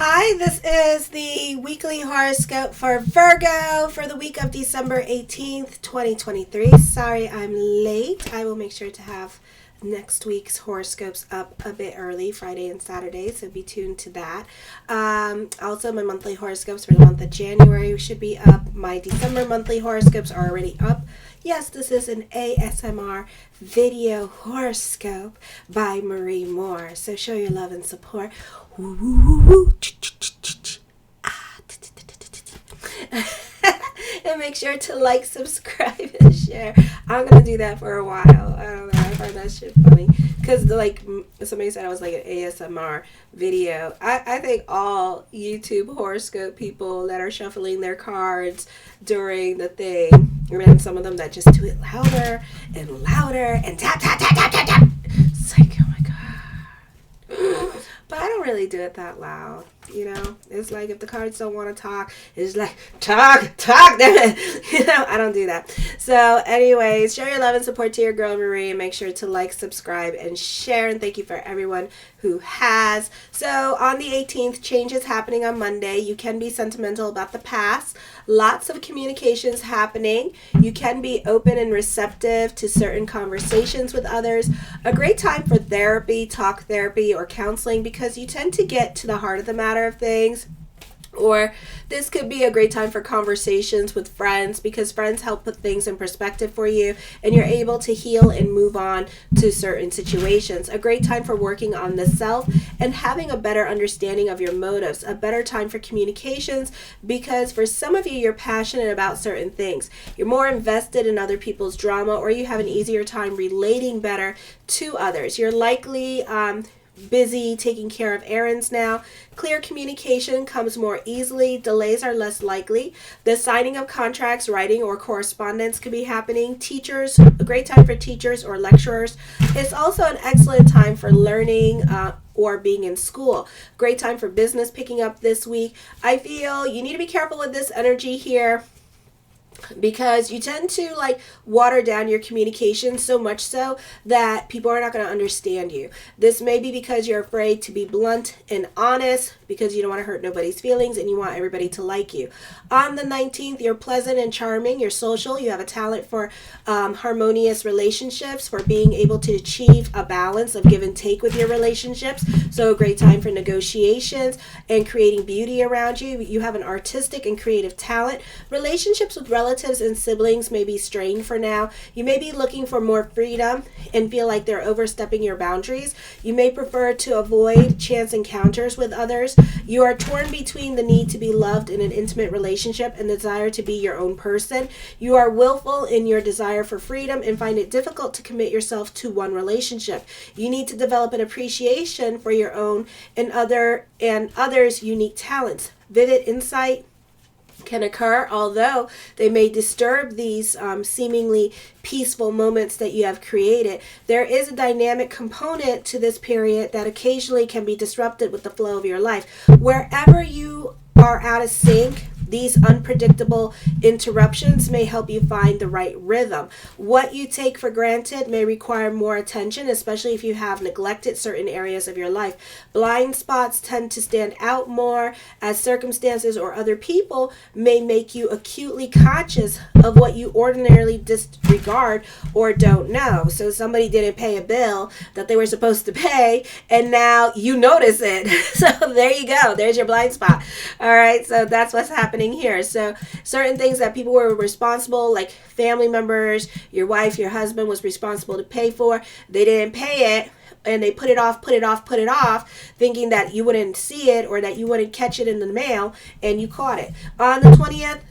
Hi, this is the weekly horoscope for Virgo for the week of December 18th, 2023. Sorry I'm late. I will make sure to have next week's horoscopes up a bit early, Friday and Saturday, so be tuned to that. Also, my monthly horoscopes for the month of January should be up. My December monthly horoscopes are already up. Yes, this is an ASMR video horoscope by Marie Moore, so show your love and support. Woo, woo, woo, woo. And make sure to like, subscribe, and share. I'm gonna do that for a while. I don't know. I find that shit funny because somebody said I was like an ASMR video. I think all YouTube horoscope people that are shuffling their cards during the thing, and some of them that just do it louder and louder and tap tap tap tap tap tap. It's like, oh my god. But I don't really do it that loud, you know. It's like if the cards don't want to talk, it's like, talk, damn it. You know, I don't do that. So anyways, show your love and support to your girl Marie, and make sure to like, subscribe, and share. And thank you for everyone who has. So on the 18th, changes happening on Monday. You can be sentimental about the past. Lots of communications happening. You can be open and receptive to certain conversations with others. A great time for therapy, talk therapy, or counseling, because you tend to get to the heart of the matter of things. Or this could be a great time for conversations with friends, because friends help put things in perspective for you, and you're able to heal and move on to certain situations. A great time for working on the self and having a better understanding of your motives. A better time for communications, because for some of you, you're passionate about certain things. You're more invested in other people's drama, or you have an easier time relating better to others. You're likely busy taking care of errands now. Clear communication comes more easily. Delays are less likely. The signing of contracts, writing, or correspondence could be happening. Teachers, a great time for teachers or lecturers. It's also an excellent time for learning or being in school. Great time for business picking up this week. I feel you need to be careful with this energy here, because you tend to water down your communication so much so that people are not going to understand you. This may be because you're afraid to be blunt and honest, because you don't want to hurt nobody's feelings and you want everybody to like you. On the 19th, you're pleasant and charming, you're social, you have a talent for harmonious relationships, for being able to achieve a balance of give and take with your relationships. So a great time for negotiations and creating beauty around you. You have an artistic and creative talent. Relationships with relatives and siblings may be strained for now. You may be looking for more freedom and feel like they're overstepping your boundaries. You may prefer to avoid chance encounters with others. You are torn between the need to be loved in an intimate relationship and the desire to be your own person. You are willful in your desire for freedom and find it difficult to commit yourself to one relationship. You need to develop an appreciation for your own and others' unique talents. Vivid insight can occur, although they may disturb these seemingly peaceful moments that you have created. There is a dynamic component to this period that occasionally can be disrupted with the flow of your life. Wherever you are out of sync, these unpredictable interruptions may help you find the right rhythm. What you take for granted may require more attention, especially if you have neglected certain areas of your life. Blind spots tend to stand out more, as circumstances or other people may make you acutely conscious of what you ordinarily disregard or don't know. So somebody didn't pay a bill that they were supposed to pay, and now you notice it. So there you go. There's your blind spot. All right. So that's what's happening here. So certain things that people were responsible, like family members, your wife, your husband was responsible to pay for, they didn't pay it, and they put it off, thinking that you wouldn't see it or that you wouldn't catch it in the mail, and you caught it. On the 20th,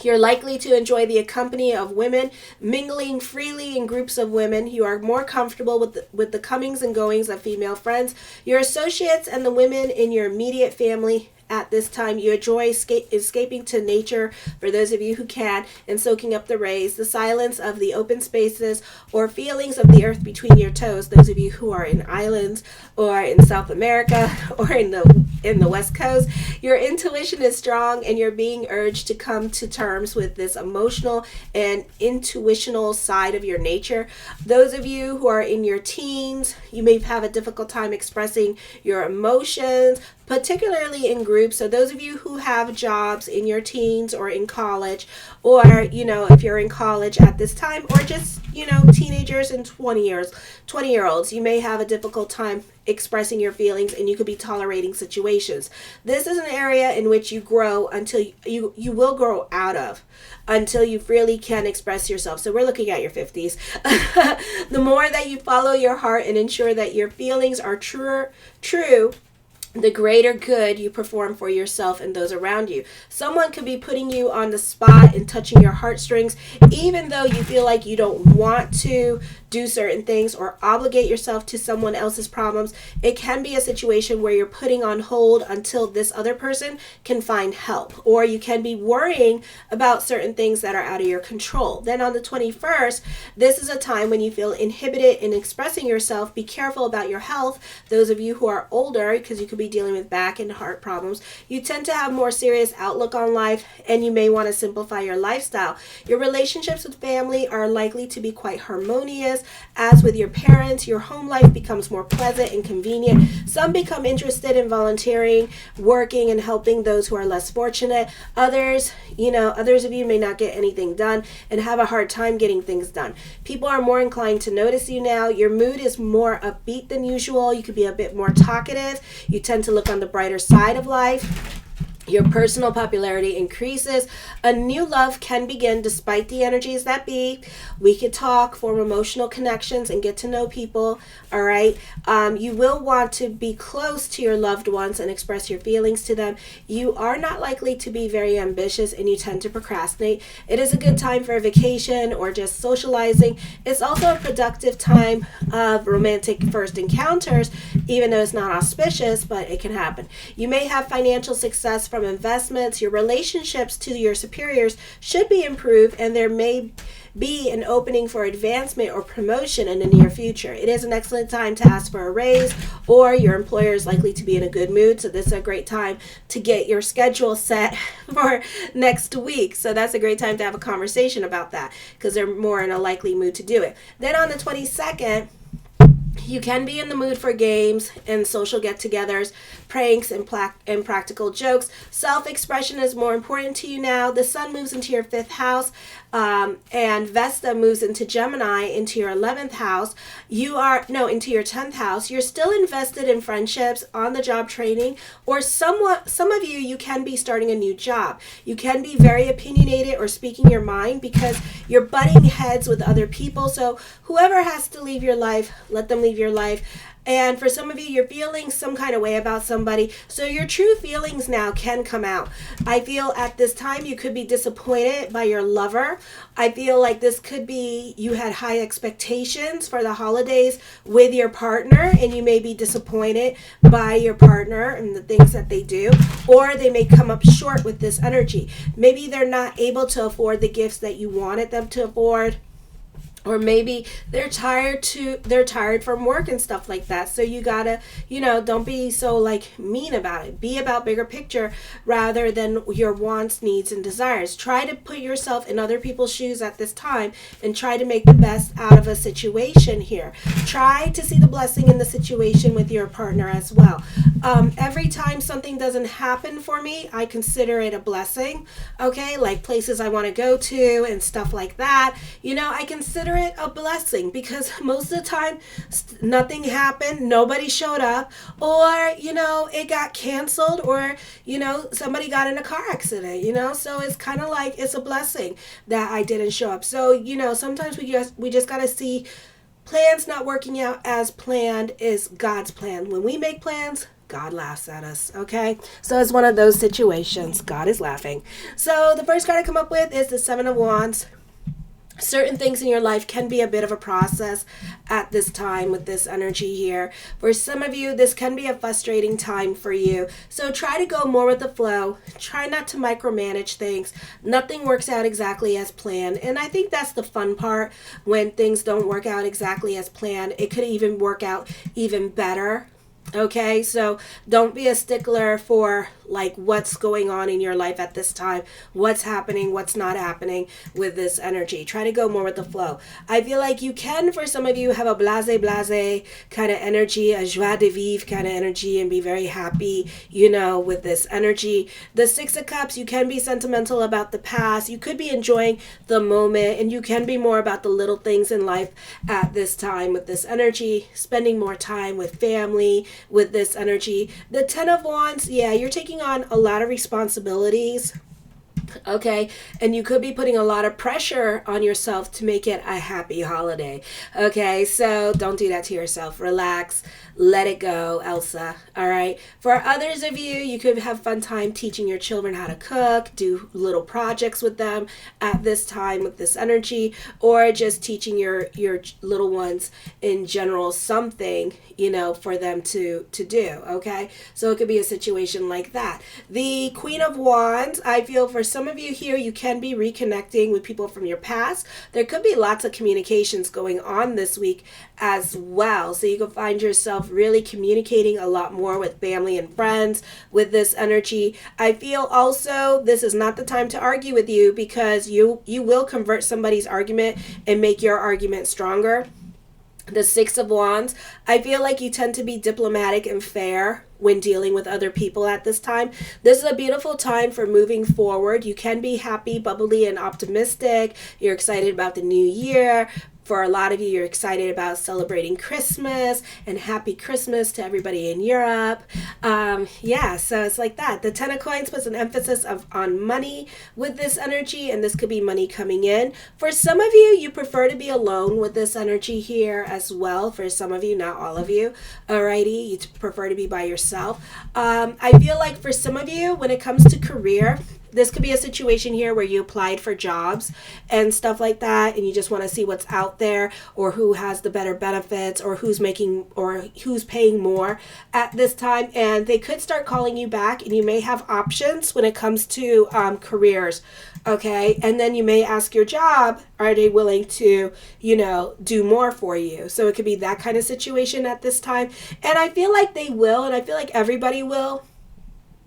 you're likely to enjoy the company of women, mingling freely in groups of women. You are more comfortable with the comings and goings of female friends. Your associates and the women in your immediate family. At this time, you enjoy escaping to nature, for those of you who can, and soaking up the rays, the silence of the open spaces, or feelings of the earth between your toes. Those of you who are in islands or in South America or in the West Coast, your intuition is strong, and you're being urged to come to terms with this emotional and intuitional side of your nature. Those of you who are in your teens, you may have a difficult time expressing your emotions, particularly in groups. So those of you who have jobs in your teens or in college, or, if you're in college at this time, or just, teenagers and 20-year-olds, you may have a difficult time expressing your feelings, and you could be tolerating situations. This is an area in which you grow until you will grow out of, until you really can express yourself. So we're looking at your 50s. The more that you follow your heart and ensure that your feelings are true, the greater good you perform for yourself and those around you. Someone could be putting you on the spot and touching your heartstrings, even though you feel like you don't want to do certain things or obligate yourself to someone else's problems. It can be a situation where you're putting on hold until this other person can find help, or you can be worrying about certain things that are out of your control. Then on the 21st, this is a time when you feel inhibited in expressing yourself. Be careful about your health. Those of you who are older, because you could be dealing with back and heart problems, you tend to have more serious outlook on life, and you may want to simplify your lifestyle. Your relationships with family are likely to be quite harmonious. As with your parents, your home life becomes more pleasant and convenient. Some become interested in volunteering, working, and helping those who are less fortunate. Others of you may not get anything done and have a hard time getting things done. People are more inclined to notice you now. Your mood is more upbeat than usual. You could be a bit more talkative. You tend to look on the brighter side of life. Your personal popularity increases. A new love can begin despite the energies that be. We could talk, form emotional connections, and get to know people. All right. You will want to be close to your loved ones and express your feelings to them. You are not likely to be very ambitious, and you tend to procrastinate. It is a good time for a vacation or just socializing. It's also a productive time of romantic first encounters, even though it's not auspicious, but it can happen. You may have financial success from investments. Your relationships to your superiors should be improved, and there may be an opening for advancement or promotion in the near future. It is an excellent time to ask for a raise, or your employer is likely to be in a good mood. So this is a great time to get your schedule set for next week. So that's a great time to have a conversation about that, because they're more in a likely mood to do it. Then on the 22nd, you can be in the mood for games and social get-togethers, pranks, and practical jokes. Self-expression is more important to you now. The sun moves into your 5th house, and Vesta moves into Gemini, into your 11th house. Into your 10th house. You're still invested in friendships, on the job training, or some of you can be starting a new job. You can be very opinionated or speaking your mind because you're butting heads with other people. So whoever has to leave your life, let them leave your life. And for some of you, you're feeling some kind of way about somebody. So your true feelings now can come out. I feel at this time you could be disappointed by your lover. I feel like this could be you had high expectations for the holidays with your partner, and you may be disappointed by your partner and the things that they do. Or they may come up short with this energy. Maybe they're not able to afford the gifts that you wanted them to afford. Or maybe they're tired from work and stuff like that. So you gotta, don't be so mean about it. Be about bigger picture rather than your wants, needs, and desires. Try to put yourself in other people's shoes at this time and try to make the best out of a situation here. Try to see the blessing in the situation with your partner as well. Every time something doesn't happen for me, I consider it a blessing. Okay, like places I want to go to and stuff like that. I consider it a blessing because most of the time nothing happened, nobody showed up, or it got canceled, or somebody got in a car accident, so it's kind of like it's a blessing that I didn't show up. So sometimes we just got to see plans not working out as planned is God's plan. When we make plans, God laughs at us, okay? So it's one of those situations. God is laughing. So the first card I come up with is the 7 of Wands. Certain things in your life can be a bit of a process at this time with this energy here. For some of you, this can be a frustrating time for you. So try to go more with the flow. Try not to micromanage things. Nothing works out exactly as planned. And I think that's the fun part when things don't work out exactly as planned. It could even work out even better. Okay, so don't be a stickler for like what's going on in your life at this time, what's happening, what's not happening with this energy. Try to go more with the flow. I feel like you can, for some of you, have a blase kind of energy, a joie de vivre kind of energy, and be very happy, with this energy. The Six of Cups, you can be sentimental about the past. You could be enjoying the moment, and you can be more about the little things in life at this time with this energy, spending more time with family with this energy. The Ten of Wands, yeah, you're taking on a lot of responsibilities. Okay, and you could be putting a lot of pressure on yourself to make it a happy holiday. Okay, so don't do that to yourself. Relax, let it go, Elsa. All right, for others of you, you could have fun time teaching your children how to cook, do little projects with them at this time with this energy, or just teaching your little ones in general something, for them to do. Okay, so it could be a situation like that. The Queen of Wands, I feel for some of you here, you can be reconnecting with people from your past. There could be lots of communications going on this week as well. So you can find yourself really communicating a lot more with family and friends with this energy. I feel also this is not the time to argue with you, because you will convert somebody's argument and make your argument stronger. The Six of Wands, I feel like you tend to be diplomatic and fair when dealing with other people at this time. This is a beautiful time for moving forward. You can be happy, bubbly, and optimistic. You're excited about the new year. For a lot of you, you're excited about celebrating Christmas, and happy Christmas to everybody in Europe. So it's like that. The Ten of Coins puts an emphasis on money with this energy, and this could be money coming in. For some of you, you prefer to be alone with this energy here as well. For some of you, not all of you. Alrighty, you prefer to be by yourself. I feel like for some of you, when it comes to career, this could be a situation here where you applied for jobs and stuff like that, and you just want to see what's out there, or who has the better benefits, or who's paying more at this time. And they could start calling you back, and you may have options when it comes to careers. Okay, and then you may ask your job, are they willing to, do more for you? So it could be that kind of situation at this time. And I feel like they will, and I feel like everybody will.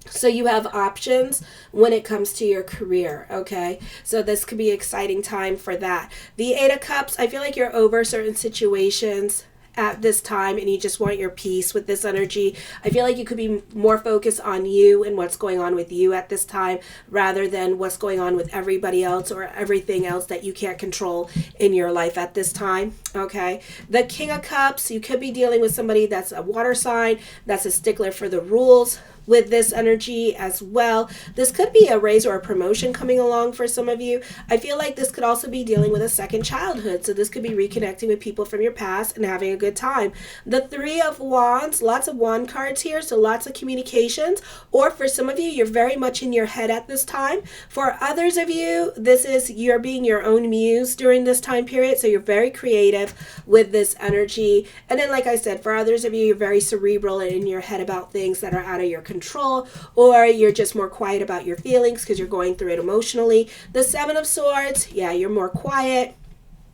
So you have options when it comes to your career, okay? So this could be an exciting time for that. The Eight of Cups, I feel like you're over certain situations at this time, and you just want your peace with this energy. I feel like you could be more focused on you and what's going on with you at this time, rather than what's going on with everybody else or everything else that you can't control in your life at this time. Okay, the King of Cups, you could be dealing with somebody that's a water sign, that's a stickler for the rules with this energy as well. This could be a raise or a promotion coming along for some of you. I feel like this could also be dealing with a second childhood. So this could be reconnecting with people from your past and having a good time. The Three of Wands, lots of wand cards here, so lots of communications. Or for some of you, you're very much in your head at this time. For others of you, this is you're being your own muse during this time period. So you're very creative with this energy. And then, like I said, for others of you, you're very cerebral and in your head about things that are out of your control, or you're just more quiet about your feelings because you're going through it emotionally. The Seven of Swords, yeah, you're more quiet.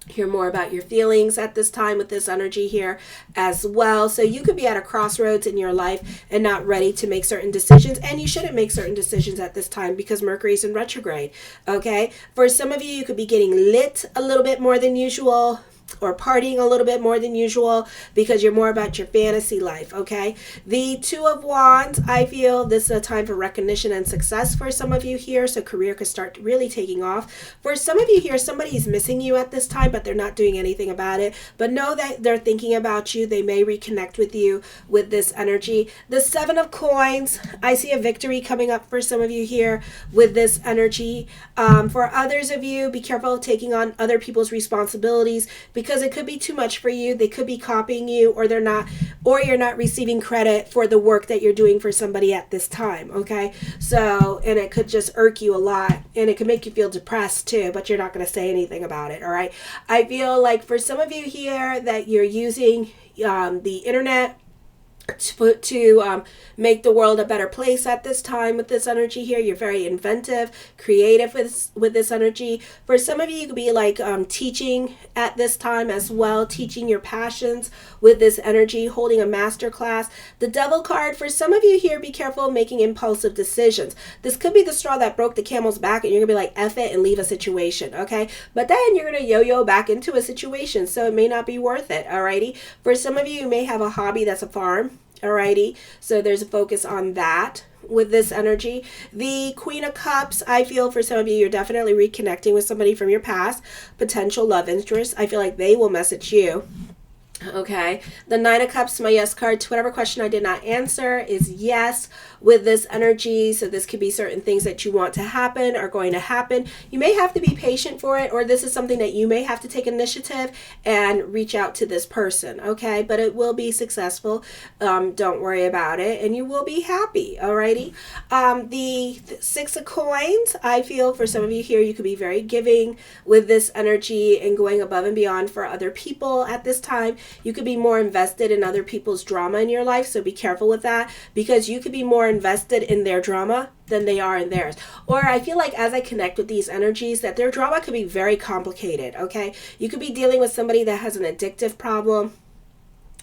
Hear more about your feelings at this time with this energy here as well. So you could be at a crossroads in your life and not ready to make certain decisions, and you shouldn't make certain decisions at this time because Mercury's in retrograde. Okay, for some of you, you could be getting lit a little bit more than usual, or partying a little bit more than usual because you're more about your fantasy life. Okay, the Two of Wands, I feel this is a time for recognition and success for some of you here, so career could start really taking off. For some of you here, somebody's missing you at this time, but they're not doing anything about it, but know that they're thinking about you. They may reconnect with you with this energy. The Seven of Coins, I see a victory coming up for some of you here with this energy. For others of you, be careful of taking on other people's responsibilities, because it could be too much for you. They could be copying you, or you're not receiving credit for the work that you're doing for somebody at this time. Okay, so, and it could just irk you a lot, and it could make you feel depressed too, but you're not going to say anything about it. All right, I feel like for some of you here that you're using the internet to make the world a better place at this time with this energy here. You're very inventive, creative with this energy. For some of you, you could be like teaching at this time as well, teaching your passions with this energy, holding a master class. The Devil card, for some of you here, be careful making impulsive decisions. This could be the straw that broke the camel's back, and you're gonna be like, F it and leave a situation, okay? But then you're gonna yo-yo back into a situation, so it may not be worth it, alrighty? For some of you, you may have a hobby that's a farm. Alrighty, so there's a focus on that with this energy. The Queen of Cups, I feel for some of you, you're definitely reconnecting with somebody from your past, potential love interest. I feel like they will message you. Okay, the Nine of Cups, my yes card to whatever question I did not answer is yes with this energy. So this could be certain things that you want to happen are going to happen. You may have to be patient for it, or this is something that you may have to take initiative and reach out to this person. Okay, but it will be successful. Don't worry about it, and you will be happy. Alrighty. The Six of Coins, I feel for some of you here, you could be very giving with this energy and going above and beyond for other people at this time. You could be more invested in other people's drama in your life, so be careful with that, because you could be more invested in their drama than they are in theirs. Or I feel like as I connect with these energies, that their drama could be very complicated, okay? You could be dealing with somebody that has an addictive problem,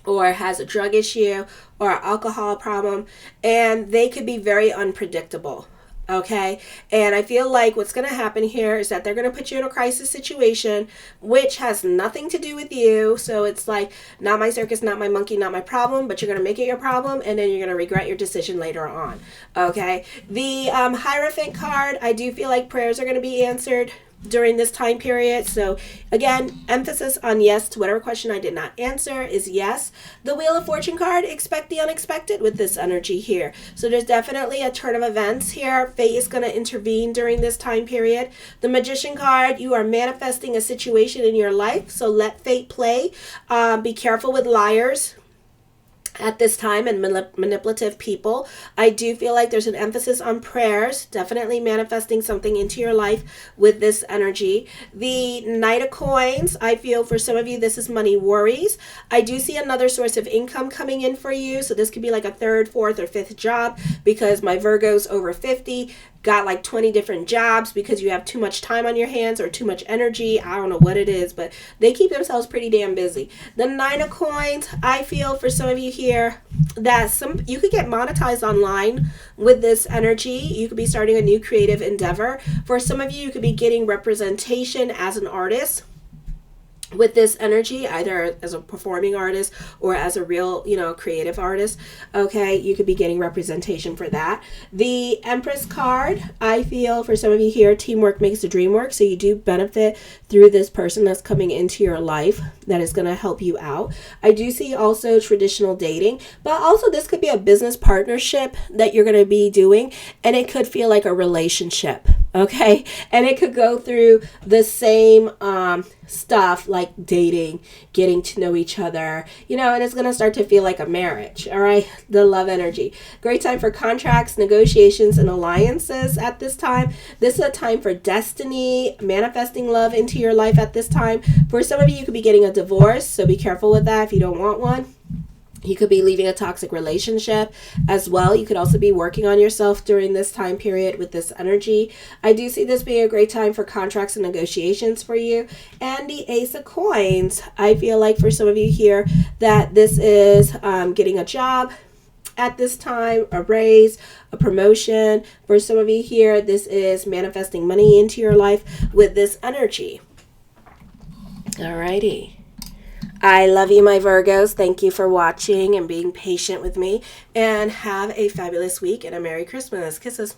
or has a drug issue, or an alcohol problem, and they could be very unpredictable. Okay, and I feel like what's going to happen here is that they're going to put you in a crisis situation, which has nothing to do with you. So it's like, not my circus, not my monkey, not my problem, but you're going to make it your problem, and then you're going to regret your decision later on. Okay, the Hierophant card, I do feel like prayers are going to be answered during this time period. So again, emphasis on yes to whatever question I did not answer is yes. The Wheel of Fortune card, expect the unexpected with this energy here. So there's definitely a turn of events here. Fate is going to intervene during this time period. The Magician card, you are manifesting a situation in your life, so let fate play. Be careful with liars at this time and manipulative people. I do feel like there's an emphasis on prayers, definitely manifesting something into your life with this energy. The Knight of Coins, I feel for some of you, this is money worries. I do see another source of income coming in for you. So this could be like a third, fourth, or fifth job, because my Virgo's over 50. Got like 20 different jobs because you have too much time on your hands or too much energy. I don't know what it is, but they keep themselves pretty damn busy. The Nine of Coins, I feel for some of you here that you could get monetized online with this energy. You could be starting a new creative endeavor. For some of you could be getting representation as an artist with this energy, either as a performing artist or as a real, creative artist. Okay, you could be getting representation for that. The Empress card, I feel for some of you here, teamwork makes the dream work. So you do benefit through this person that's coming into your life that is going to help you out. I do see also traditional dating, but also this could be a business partnership that you're going to be doing, and it could feel like a relationship. Okay, and it could go through the same stuff like dating, getting to know each other, and it's going to start to feel like a marriage. All right, the love energy. Great time for contracts, negotiations, and alliances at this time. This is a time for destiny, manifesting love into your life at this time. For some of you, you could be getting a divorce, so be careful with that if you don't want one. You could be leaving a toxic relationship as well. You could also be working on yourself during this time period with this energy. I do see this being a great time for contracts and negotiations for you. And the Ace of Coins, I feel like for some of you here that this is getting a job at this time, a raise, a promotion. For some of you here, this is manifesting money into your life with this energy. Alrighty. I love you, my Virgos. Thank you for watching and being patient with me. And have a fabulous week and a Merry Christmas. Kisses.